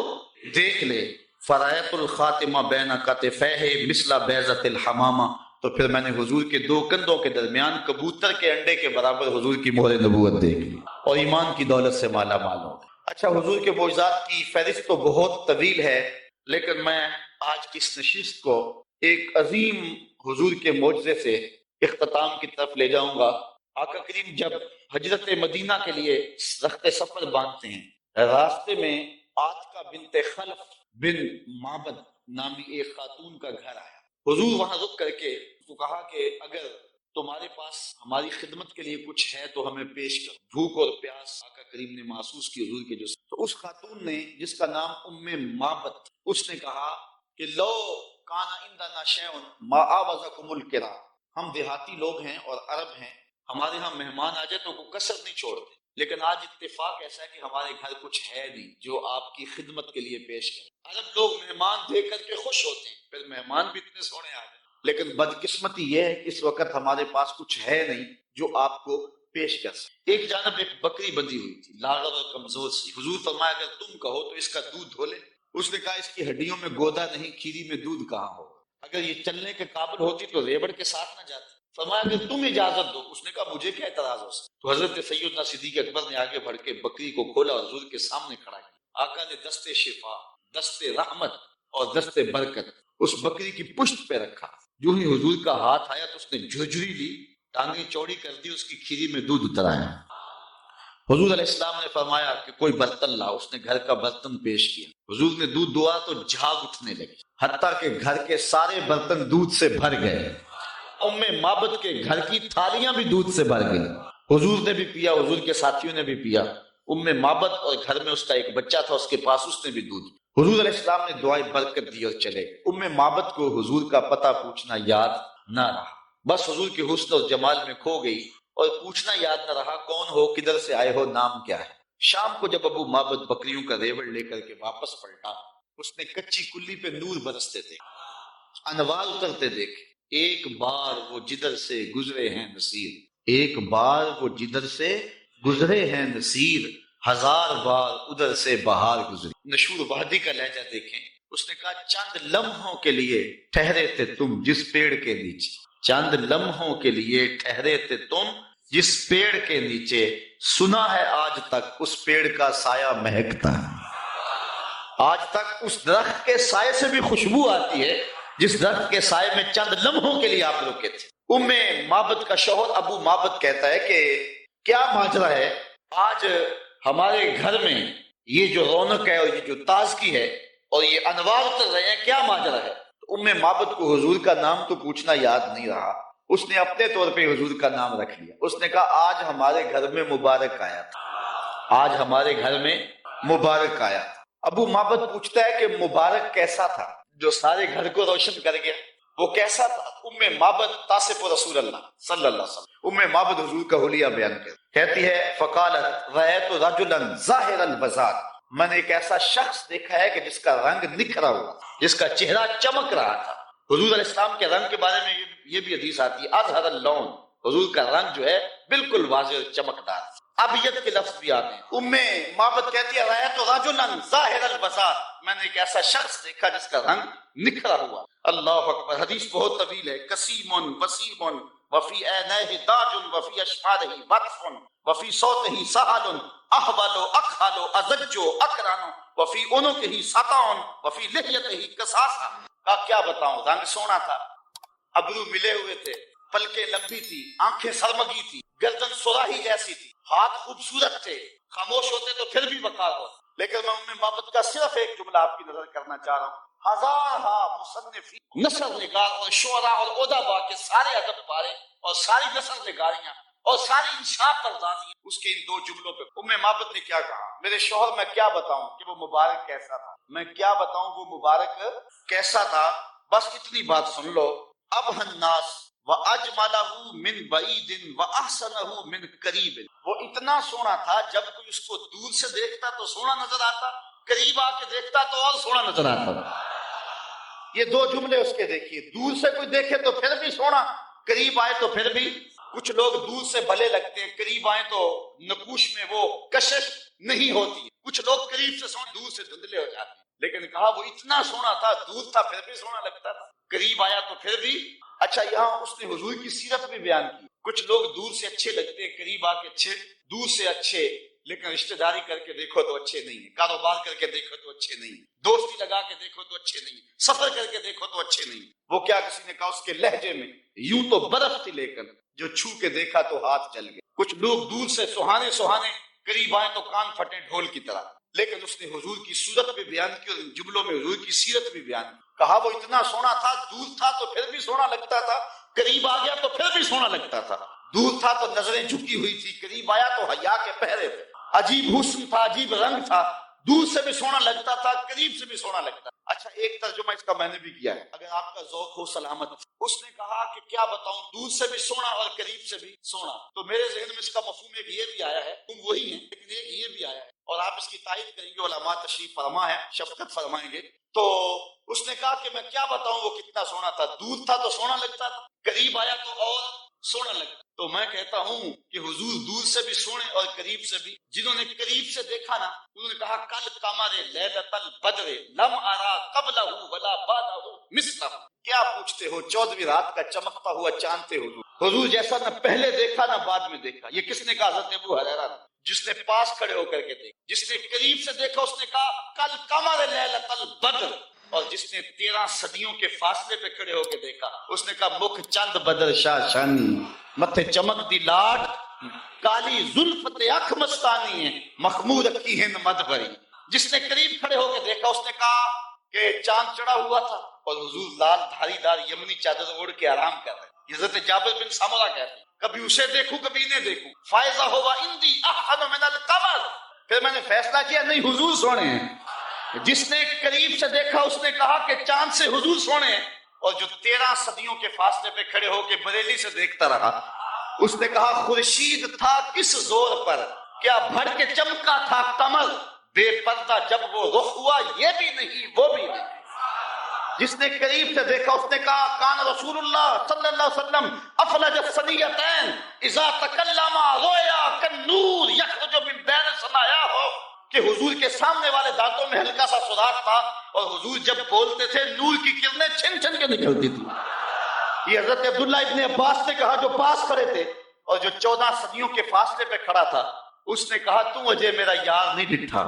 دیکھ لے۔ فَرَأَيْتُ الْخَاتِمَ بَيْنَ كَتِفَيْهِ مِثْلَ بَيْضَةِ الْحَمَامَةِ، تو پھر میں نے حضور کے 2 کندھوں کے درمیان کبوتر کے انڈے کے برابر حضور کی مہر نبوت دیکھ لی اور ایمان کی دولت سے مالا مال ہو گئے۔ اچھا، حضور کے معجزات کی فہرست تو بہت طویل ہے، لیکن میں آج کی اس نشست کو ایک عظیم حضور کے معجزے سے اختتام کی طرف لے جاؤں گا۔ آقا کریم جب ہجرت مدینہ کے لیے رخت سفر باندھتے ہیں، راستے میں عاتقہ بنت خلف بن معبد نامی ایک خاتون کا گھر آیا۔ حضور وہاں رک کر کے اس کو کہا کہ اگر تمہارے پاس ہماری خدمت کے لیے کچھ ہے تو ہمیں پیش کر۔ بھوک اور پیاس آقا کریم نے محسوس کی حضور کے جسم۔ تو اس خاتون نے جس کا نام ام معبد، اس نے کہا کہ لو کان عندنا شیء ما آوزکم الکرام، ہم دیہاتی لوگ ہیں اور عرب ہیں، ہمارے ہاں مہمان آ جائے تو کوئی کسر نہیں چھوڑتے، لیکن آج اتفاق ایسا ہے کہ ہمارے گھر کچھ ہے نہیں جو آپ کی خدمت کے لیے پیش کریں۔ عرب لوگ مہمان دیکھ کر کے خوش ہوتے ہیں، پھر مہمان بھی اتنے سونے آ جائیں، لیکن بدقسمتی یہ ہے کہ اس وقت ہمارے پاس کچھ ہے نہیں جو آپ کو پیش کر سکے۔ ایک جانب ایک بکری بندھی ہوئی تھی، لاغر اور کمزور سی۔ حضور فرمایا اگر تم کہو تو اس کا دودھ دھو لے۔ اس نے کہا اس کی ہڈیوں میں گودا نہیں، کھیری میں دودھ کہاں ہو، اگر یہ چلنے کے قابل ہوتی تو ریبڑ کے ساتھ نہ جاتی۔ فرمایا اگر تم اجازت دو۔ اس نے کہا مجھے کیا اعتراض ہو سکتا۔ تو حضرت سیدنا صدیق اکبر نے آگے بڑھ کے بکری کو کھولا اور حضور کے سامنے کھڑا کیا۔ آقا نے دست شفا، دست رحمت اور دست برکت اس بکری کی پشت پہ رکھا۔ جو ہی حضور کا ہاتھ آیا تو اس نے جھجری لی، ٹانگیں چوڑی کر دی، اس کی کھیری میں دودھ اتر آیا۔ حضور علیہ السلام نے فرمایا کہ کوئی برتن لا۔ اس نے گھر کا برتن پیش کیا، حضور نے دودھ دعا تو جھاگ اٹھنے لگی، حتیٰ کہ گھر کے سارے برتن دودھ سے بھر گئے۔ ام معبد کے گھر کی تھالیاں بھی دودھ سے بھر گئی۔ حضور نے بھی پیا، حضور کے ساتھیوں نے بھی پیا۔ ام معبد اور گھر میں اس کا ایک بچہ تھا، اس کے پاس اس نے بھی دودھ۔ حضور علیہ السلام نے دعائیں برکت دی اور چلے۔ ام معبد کو حضور کا پتہ پوچھنا یاد نہ رہا، بس حضور کے حسن اور جمال میں کھو گئی اور پوچھنا یاد نہ رہا کون ہو، کدھر سے آئے ہو، نام کیا ہے۔ شام کو جب ابو معبد بکریوں کا ریوڑ لے کر کے واپس پلٹا، اس نے کچی کلی پہ نور برستے تھے، انوار اترتے دیکھے۔ ایک بار وہ جدھر سے گزرے ہیں نصیر، ایک بار وہ جدھر سے گزرے ہیں نصیر، 1000 بار ادھر سے بہار گزری۔ نشور وحدی کا لہجہ دیکھیں، اس نے کہا چند لمحوں کے لیے ٹھہرے تھے تم جس پیڑ کے نیچے، چند لمحوں کے لیے ٹھہرے تھے تم جس پیڑ کے نیچے، سنا ہے آج تک اس پیڑ کا سایہ مہکتا ہے۔ آج تک اس درخت کے سائے سے بھی خوشبو آتی ہے جس درخت کے سائے میں چند لمحوں کے لیے آپ رکے تھے۔ ام معبد کا شوہر ابو معبد کہتا ہے کہ کیا ماجرا ہے، آج ہمارے گھر میں یہ جو رونق ہے اور یہ جو تازگی ہے اور یہ انوار اتر رہے ہیں، کیا ماجرا ہے؟ تو ام معبد کو حضور کا نام تو پوچھنا یاد نہیں رہا، اس نے اپنے طور پہ حضور کا نام رکھ لیا۔ اس نے کہا آج ہمارے گھر میں مبارک آیا تھا، آج ہمارے گھر میں مبارک آیا تھا۔ ابو معبد پوچھتا ہے کہ مبارک کیسا تھا جو سارے گھر کو روشن کر گیا؟ وہ کیسا تھا؟ ام معبد تاصف رسول اللہ صلی اللہ علیہ وسلم، ام معبد حضور کا حلیہ بیان کر کہتی ہے فقالت رأیت رجلا ظاہر البزاد، میں نے ایک ایسا شخص دیکھا ہے کہ جس کا رنگ نکھرا ہوا، جس کا چہرہ چمک رہا تھا۔ حضور علیہ السلام کے رنگ کے بارے میں یہ بھی حدیث آتی ہے اظہر اللون، حضور کا رنگ جو ہے بالکل واضح اور چمکدار۔ ابیض کے لفظ بھی آتے ہیں۔ ام معبد کہتی ہے رأیت رجلا ظاہر البزاد، میں نے ایک ایسا شخص دیکھا جس کا رنگ نکھرا ہوا۔ اللہ اکبر، حدیث بہت طویل ہے۔ کسیم وسیم وفی عینیہ داج وفی اشفارہ وطف وفی صوتہ سہل احول اکحل ازج اکرن وفی عنقہ سطع وفی لحیتہ کساسہ۔ کا کیا بتاؤں، رنگ سونا تھا، ابرو ملے ہوئے تھے، پلکیں لمبی تھی، آنکھیں سرمگی تھی، گردن سراہی جیسی تھی، ہاتھ خوبصورت تھے، خاموش ہوتے تو پھر بھی وقار ہو۔ لیکن میں ام معبد کا صرف ایک جملہ آپ کی نظر کرنا چاہ رہا ہوں۔ ہزارہا مصنفین، نثر نگار اور شعراء اور ادباء کے سارے ادب پارے اور ساری نثر نگاریاں اور ساری انشاء پردازیاں اس کے ان دو جملوں پہ۔ ام معبد نے کیا کہا، میرے شوہر میں کیا بتاؤں کہ وہ مبارک کیسا تھا، میں کیا بتاؤں وہ مبارک کیسا تھا، بس اتنی بات سن لو۔ ابہ الناس وَأَجْمَلَهُ مِنْ بَعِيدٍ وَأَحْسَنَهُ مِنْ قَرِيبٍ، وہ اتنا سونا تھا جب کوئی اس کو دور سے دیکھتا تو سونا نظر آتا، قریب آ کے دیکھتا تو اور سونا نظر آتا۔ یہ دو جملے اس کے دیکھیے، دور سے کوئی دیکھے تو پھر بھی سونا، قریب آئے تو پھر بھی۔ کچھ لوگ دور سے بھلے لگتے ہیں، قریب آئے تو نقوش میں وہ کشش نہیں ہوتی، کچھ لوگ قریب سے سونے دور سے دھندلے ہو جاتے ہیں۔ لیکن کہا وہ اتنا سونا تھا، دور تھا پھر بھی سونا لگتا تھا، قریب آیا تو پھر بھی۔ اچھا، یہاں اس نے حضور کی سیرت بھی بیان کی۔ کچھ لوگ دور سے اچھے لگتے ہیں، قریب آ کے اچھے، دور سے اچھے لیکن رشتہ داری کر کے دیکھو تو اچھے نہیں ہیں، کاروبار کر کے دیکھو تو اچھے نہیں ہیں، دوستی لگا کے دیکھو تو اچھے نہیں ہیں، سفر کر کے دیکھو تو اچھے نہیں۔ وہ کیا، کسی نے کہا اس کے لہجے میں یوں تو برف تھی لیکن جو چھو کے دیکھا تو ہاتھ جل گئے۔ کچھ لوگ دور سے سہانے سہانے، قریب آئے تو کان پھٹے ڈھول کی طرح۔ لیکن اس نے حضور کی صورت بھی بیان کی اور ان جملوں میں حضور کی سیرت بھی بیان کی۔ کہا وہ اتنا سونا تھا، دور تھا تو پھر بھی سونا لگتا تھا، قریب آ گیا تو پھر بھی سونا لگتا تھا۔ دور تھا تو نظریں جھکی ہوئی تھی، قریب آیا تو حیا کے پہرے تھے، عجیب حسن تھا، عجیب رنگ تھا، دور سے بھی سونا لگتا تھا، قریب سے بھی سونا لگتا۔ اچھا، ایک ترجمہ اس کا میں نے بھی کیا ہے، اگر آپ کا ذوق ہو سلامت۔ اس نے کہا کہ کیا بتاؤں، دور سے بھی سونا اور قریب سے بھی سونا۔ تو میرے ذہن میں اس کا مفہوم ایک یہ بھی آیا ہے، تم وہی ہیں، لیکن ایک یہ بھی آیا ہے اور آپ اس کی تائید کریں گے، علماء تشریف فرما ہے، شفقت فرمائیں گے۔ تو اس نے کہا کہ میں کیا بتاؤں وہ کتنا سونا تھا، دور تھا تو سونا لگتا تھا، قریب آیا تو اور سونا لگتا۔ تو میں کہتا ہوں کہ حضور دور سے بھی سونے اور قریب سے بھی۔ جنہوں نے قریب سے دیکھا نا، انہوں نے کہا کل قمر لیلۃ البدر لم ارا قبلہ ولا بعدہ مثلہ۔ کیا پوچھتے ہو، 14ویں رات کا چمکتا ہوا چاند تھے حضور، حضور جیسا نہ پہلے دیکھا نہ بعد میں دیکھا۔ یہ کس نے کہا؟ حضرت ابو ہریرہ نے، جس نے پاس کھڑے ہو کر کے دیکھا۔ جس نے قریب سے دیکھا اس نے کہا کل قمر لیلۃ البدر، اور جس نے 13 صدیوں کے فاصلے پہ کھڑے ہو کے دیکھا اس نے کہا مکھ چند بدر شاہ شانی، متھے چمک دی لاٹ، کالی زلفت اکھ مستانی ہے، مخمور اکھی ہند مد بھری۔ جس نے قریب کھڑے ہو کے دیکھا اس نے کہا کہ چاند چڑھا ہوا تھا اور حضور لال دھاری دار یمنی چادر اوڑھ کے آرام کر رہے۔ حضرت جابر بن سمرہ کہتے ہیں کبھی اسے دیکھوں کبھی انہیں دیکھوں، فائزہ ہوا اندی احسن من القمر، پھر میں نے فیصلہ کیا نہیں حضور سونے ہیں۔ جس نے قریب سے دیکھا اس نے کہا کہ چاند سے حضور سونے ہیں، اور جو 13 صدیوں کے فاصلے پہ کھڑے ہو کے بریلی سے دیکھتا رہا اس نے کہا خورشید تھا کس زور پر، کیا بھڑ کے چمکا تھا قمر، بے پردہ جب وہ رخ ہوا یہ بھی نہیں وہ بھی نہیں۔ جس نے قریب سے دیکھا اس نے کہا کان رسول اللہ صلی اللہ علیہ وسلم افلج الثنیتین اذا تکلم رویا کالنور یخرج من بین ثنایاہ، کہ حضور کے سامنے والے دانتوں میں ہلکا سا سوراخ تھا اور حضور جب بولتے تھے نور کی کرنیں چھن چھن کے نکلتی تھی۔ یہ حضرت عبداللہ ابن عباس نے کہا جو پاس کھڑے تھے اور جو 14 صدیوں کے فاصلے پہ کھڑا تھا، اس نے کہا تو اجے میرا یار نہیں ڈٹھا،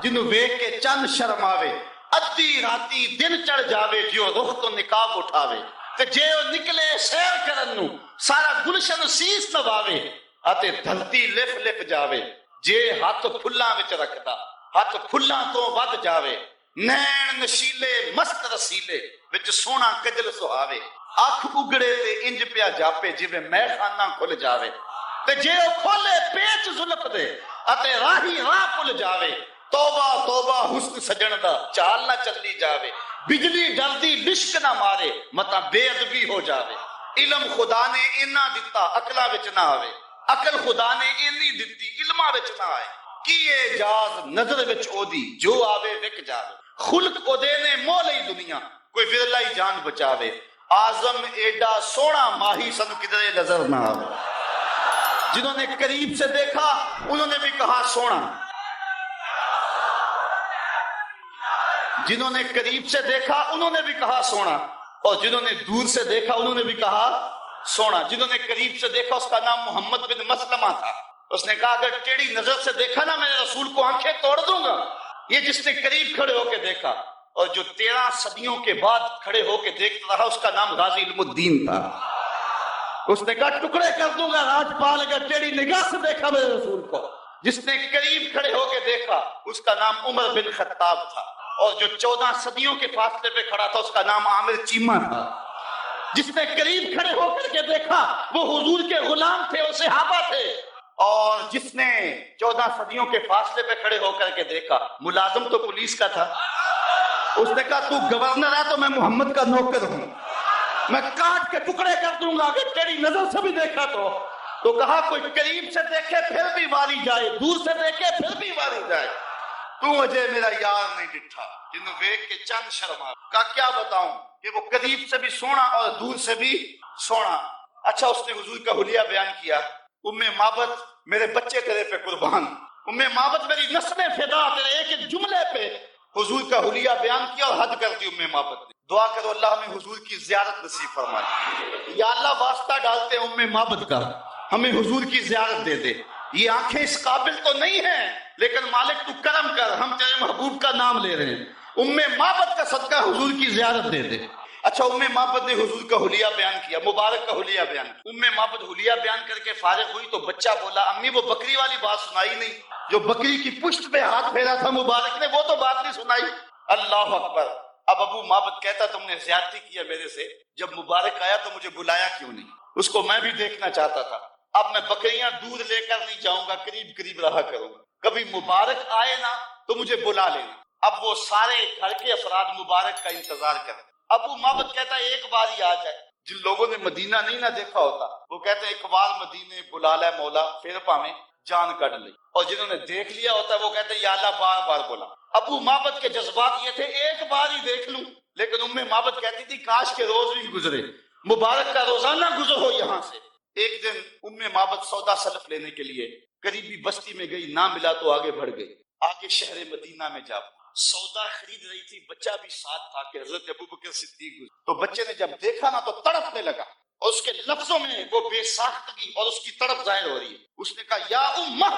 جنوں ویکھ کے چند شرم آوے، ادھی راتی دن چڑھ جاوے، جیو رخ تو نقاب اٹھاوے، تے جے او نکلے سیر کرن نو سارا گلشن سیس نواوے، اتے دھرتی لف لف جاوے، جے ہاتھ پھلاں وچ رکھدا ہاتھ پھلاں تو ود جاوے، نین نشیلے مست رسیلے وچ سونا کجل سہاوے، اکھ اگڑے تے انج پیا جاپے جویں میں خانہ کھل جاوے، تے جے او کھولے پیچ زلف دے اتے راہی راہ پل جاوے، توبہ توبہ حسن سجن دا چال نہ چلی جاوے، بجلی ڈردی لشک نہ مارے متا بے ادبی ہو جاوے، علم خدا نے اینا دتا عقلاں وچ نہ آوے، عقل خدا نے اینی دتی علماں وچ نہ آئے، کی اعجاز نظر وچ او دی جو آوے وک جاوے، خلق او دے نے مول ہی دنیا کوئی ورلا ہی جان بچاوے، آزم ایڈا سونا ماہی سن کدھرے نظر نہ آوے، جنہوں نے قریب سے دیکھا انہوں نے بھی کہا سونا، جنہوں نے قریب سے دیکھا انہوں نے بھی کہا سونا، اور جنہوں نے دور سے دیکھا انہوں نے بھی کہا سونا۔ جنہوں نے قریب سے دیکھا اس کا نام محمد بن مسلمہ تھا، اس نے کہا اگر ٹیڑھی نظر سے دیکھا نا میرے رسول کو آنکھیں توڑ دوں گا۔ یہ جس نے قریب کھڑے ہو کے دیکھا، اور جو 13 صدیوں کے بعد کھڑے ہو کے دیکھتا رہا اس کا نام غازی علم الدین تھا۔ اس نے کہا ٹکڑے کر دوں گا راجپال اگر ٹیڑھی نگاہ سے دیکھا میرے رسول کو۔ جس نے قریب کھڑے ہو کے دیکھا اس کا نام عمر بن خطاب تھا، اور جو 14 صدیوں کے فاصلے پہ کھڑا تھا اس کا نام عامر چیمہ تھا۔ جس نے قریب کھڑے ہو کر کے دیکھا وہ حضور کے غلام تھے اور صحابہ تھے، اور جس نے 14 صدیوں کے فاصلے پہ کھڑے ہو کر کے دیکھا ملازم تو پولیس کا تھا۔ اس نے کہا تو گورنر ہے تو میں محمد کا نوکر ہوں، میں کاٹ کے ٹکڑے کر دوں گا اگر تیری نظر سے بھی دیکھا تو کہا کوئی قریب سے دیکھے پھر بھی واری جائے، دور سے دیکھے پھر بھی واری جائے، تو مجھے میرا یار نہیں ڈٹھا جنہوں ویک کے چند شرما۔ کہا کیا بتاؤں کہ وہ قریب سے بھی سونا اور دور سے بھی سونا۔ اچھا اس نے حضور کا حلیہ بیان کیا، ام مابت میرے بچے تیرے پہ قربان، ام مابت میری نسلیں فدا، تیرے ایک ایک جملے پہ حضور کا حلیہ بیان کیا اور حد کر دی ام مابت نے۔ دعا کرو اللہ ہمیں حضور کی زیارت نصیب فرمائے۔ یا اللہ واسطہ ڈالتے ام مابت کا، ہمیں حضور کی زیارت دے دے۔ یہ آنکھیں اس قابل تو نہیں ہیں لیکن مالک تو کرم کر، ہم تیرے محبوب کا نام لے رہے ہیں، ام مابت کا صدقہ حضور کی زیارت دے دے۔ اچھا ام مابت نے حضور کا حلیہ بیان کیا، مبارک کا حلیہ بیان کیا۔ ام مابت حلیہ بیان کر کے فارغ ہوئی تو بچہ بولا امی وہ بکری والی بات سنائی نہیں، جو بکری کی پشت پہ ہاتھ پھیرا تھا مبارک نے، وہ تو بات نہیں سنائی۔ اللہ اکبر۔ اب ابو مابت کہتا تم نے زیادتی کیا میرے سے، جب مبارک آیا تو مجھے بلایا کیوں نہیں؟ اس کو میں بھی دیکھنا چاہتا تھا۔ اب میں بکریاں دودھ لے کر نہیں جاؤں گا، قریب قریب رہا کروں گا، کبھی مبارک آئے نا تو مجھے بلا لینا۔ اب وہ سارے گھر کے افراد مبارک کا انتظار کریں۔ ابو مابت کہتا ہے ایک بار ہی آ جائے۔ جن لوگوں نے مدینہ نہیں نہ دیکھا ہوتا وہ کہتے ہیں ایک بار مدینے بلا لے مولا پھر پاویں جان کٹ لے، اور جنہوں نے دیکھ لیا ہوتا ہے وہ کہتے ہیں یا اللہ بار بار بولا۔ ابو مابت کے جذبات یہ تھے ایک بار ہی دیکھ لوں، لیکن ام مابت کہتی تھی کاش کے روز بھی گزرے، مبارک کا روزانہ گزر ہو یہاں سے۔ ایک دن ام مابت سودا سلف لینے کے لیے قریبی بستی میں گئی، نہ ملا تو آگے بڑھ گئی، آگے شہر مدینہ میں جا سودا خرید رہی تھی، بچہ بھی ساتھ تھا کہ حضرت ابوبکر صدیق گزرے، تو بچے نے جب دیکھا نا تو تڑپنے لگا، اور اس کے لفظوں میں وہ بے ساختگی اور اس کی تڑپ ظاہر ہو رہی ہے۔ اس نے کہا یا امہ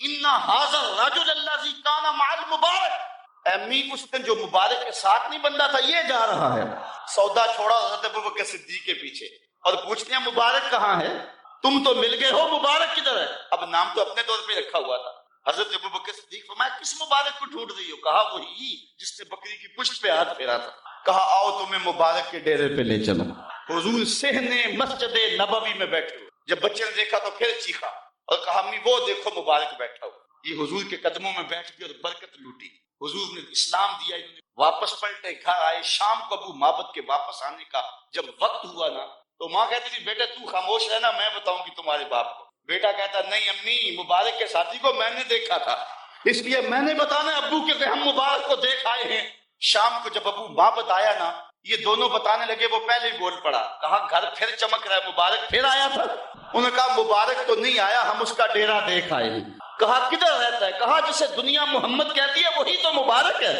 ان ھذا الرجل الذی کان مع المبارک، امی اس دن جو مبارک کے ساتھ نہیں بندہ تھا یہ جا رہا ہے۔ سودا چھوڑا حضرت ابوبکر صدیق کے پیچھے اور پوچھتے ہیں مبارک کہاں ہے؟ تم تو مل گئے ہو، مبارک کدھر ہے؟ اب نام تو اپنے طور پہ رکھا ہوا تھا۔ حضرت ابوبکر صدیق فرمایا کس مبارک کو ڈھونڈ رہی ہو؟ کہا وہی جس نے بکری کی پشت پہ ہاتھ پھیرا تھا۔ کہا آؤ تمہیں مبارک کے ڈیرے پہ لے چلو۔ حضور صحن مسجد نبوی میں بیٹھے ہوئے، جب بچے نے دیکھا تو پھر چیخا اور کہا امی وہ دیکھو مبارک بیٹھا ہوا۔ یہ حضور کے قدموں میں بیٹھ گئی اور برکت لوٹی۔ حضور نے اسلام دیا، انہوں نے واپس پلٹے، گھر آئے۔ شام کو ابو مابت کے واپس آنے کا جب وقت ہوا نا تو ماں کہتی تھی بیٹا تو خاموش رہنا، میں بتاؤں گی تمہارے باپ کو۔ بیٹا کہتا نہیں امی مبارک کے ساتھی کو میں نے دیکھا تھا، اس لیے میں نے بتانا ابو کہ ہم مبارک کو دیکھ آئے ہیں۔ شام کو جب ابو مابت آیا نا یہ دونوں بتانے لگے، وہ پہلے ہی بول پڑا، کہا گھر پھر چمک رہا ہے، مبارک پھر آیا تھا؟ انہوں نے کہا مبارک تو نہیں آیا، ہم اس کا ڈیرا دیکھ آئے ہیں۔ کہا کدھر رہتا ہے؟ کہا جسے دنیا محمد کہتی ہے وہی تو مبارک ہے۔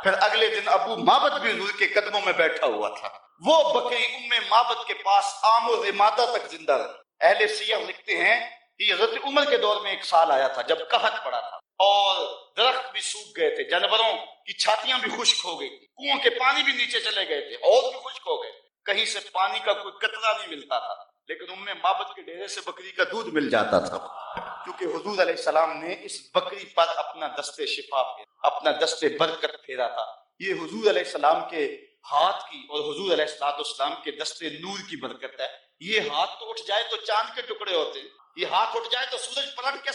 پھر اگلے دن ابو مابت بھی حضور کے قدموں میں بیٹھا ہوا تھا۔ وہ بکری ام مابت کے پاس عام و رمادہ تک زندہ رہی۔ اہل سیر لکھتے ہیں کہ حضرت عمر کے دور میں ایک سال آیا تھا جب قحط پڑا تھا اور درخت بھی سوکھ گئے تھے، جانوروں کی چھاتیاں بھی خشک ہو گئی تھی، کنووں کے پانی بھی نیچے چلے گئے تھے اور بھی خشک ہو گئے، کہیں سے پانی کا کوئی قطرہ نہیں ملتا تھا، لیکن ام مابت کے ڈیرے سے بکری کا دودھ مل جاتا تھا، کیونکہ حضور علیہ السلام نے اس بکری پر اپنا دست شفا پھیرا، اپنا دست برکت پھیرا تھا۔ یہ حضور علیہ السلام کے ہاتھ کی اور حضور علیہ السلام کے دست نور کی برکت ہے۔ یہ ہاتھ تو اٹھ جائے تو چاند کے ٹکڑے ہوتے ہیں، یہ ہاتھ اٹھ جائے تو سورج پلٹ کے